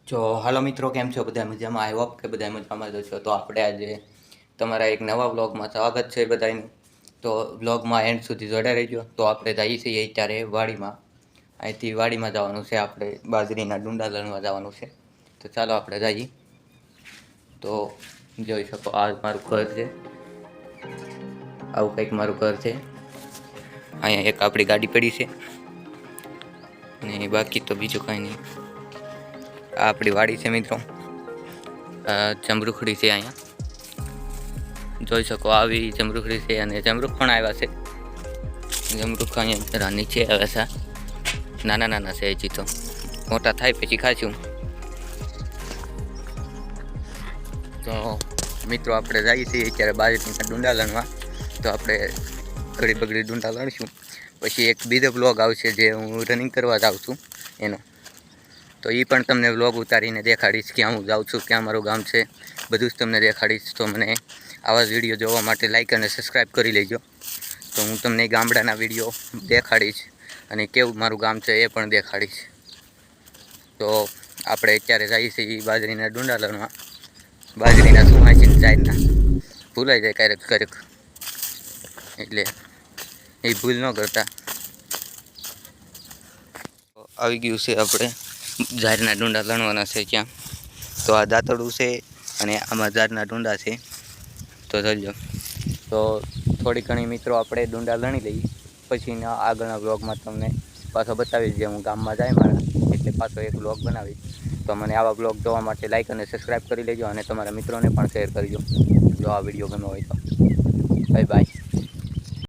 જો હાલો મિત્રો, કેમ છો? બધા મજામાં? આઈ હોપ કે બધા મજામાં જ છો. તો આપણે આજે તમારા એક નવા વ્લોગમાં સ્વાગત છે બધાનું. તો વ્લોગમાં એન્ડ સુધી જોડાઈ રહેજો. તો આપણે જઈએ છીએ અત્યારે વાડીમાં. અહીંથી વાડીમાં જવાનું છે, આપણે બાજરીના ડુંડા લણવા જવાનું છે. તો ચાલો આપણે જઈએ. તો જોઈ શકો, આ મારું ઘર છે, આવું કંઈક મારું ઘર છે. અહીંયા એક આપણી ગાડી પડી છે ને બાકી તો બીજું કાંઈ નહીં. આ આપણી વાડી છે મિત્રો. જમરૂખડી છે અહીંયા, જોઈ શકો. આવી જમરૂખડી છે અને જમરૂખ પણ આવ્યા છે. જમરૂખ અહીંયા જરા નીચે આવ્યા છે, નાના નાના છે. હજી તો મોટા થાય પછી ખાશું. તો મિત્રો આપણે જઈએ છીએ અત્યારે બાજરીના ડુંડા લણવા. તો આપણે ઘડી બગડી ડુંડા લણશું, પછી એક બીજો બ્લોગ આવશે જે હું રનિંગ કરવા જાઉં છું એનો. તો એ પણ તમને વ્લોગ ઉતારીને દેખાડીશ, ક્યાં હું જાઉં છું, ક્યાં મારું ગામ છે, બધું જ તમને દેખાડીશ. તો મને આવા જ વિડીયો જોવા માટે લાઈક અને સબસ્ક્રાઈબ કરી લેજો. તો હું તમને ગામડાના વિડીયો દેખાડીશ અને કેવું મારું ગામ છે એ પણ દેખાડીશ. તો આપણે અત્યારે જઈએ છીએ બાજરીના ડુંડા લણવા. બાજરીના શું હોય છે જાતના ભૂલાઈ જાય ક્યારેક ક્યારેક, એટલે એ ભૂલ ન કરતા. આવી ગયું છે આપણે ઝાડના ડુંડા લણવાના છે ત્યાં. તો આ દાંતરડું છે અને આમાં ઝાડના ડુંડા છે. તો ચાલજો. તો થોડી ઘણી મિત્રો આપણે ડુંડા લણી લઈએ, પછીના આગળના બ્લોગમાં તમને પાછો બતાવીશ. જે હું ગામમાં જાય મારા, એટલે પાછો એક બ્લોગ બનાવીશ. તો મને આવા બ્લોગ જોવા માટે લાઈક અને સબસ્ક્રાઈબ કરી લેજો અને તમારા મિત્રોને પણ શેર કરજો જો આ વિડીયો ગમ્યો હોય તો. Bye bye.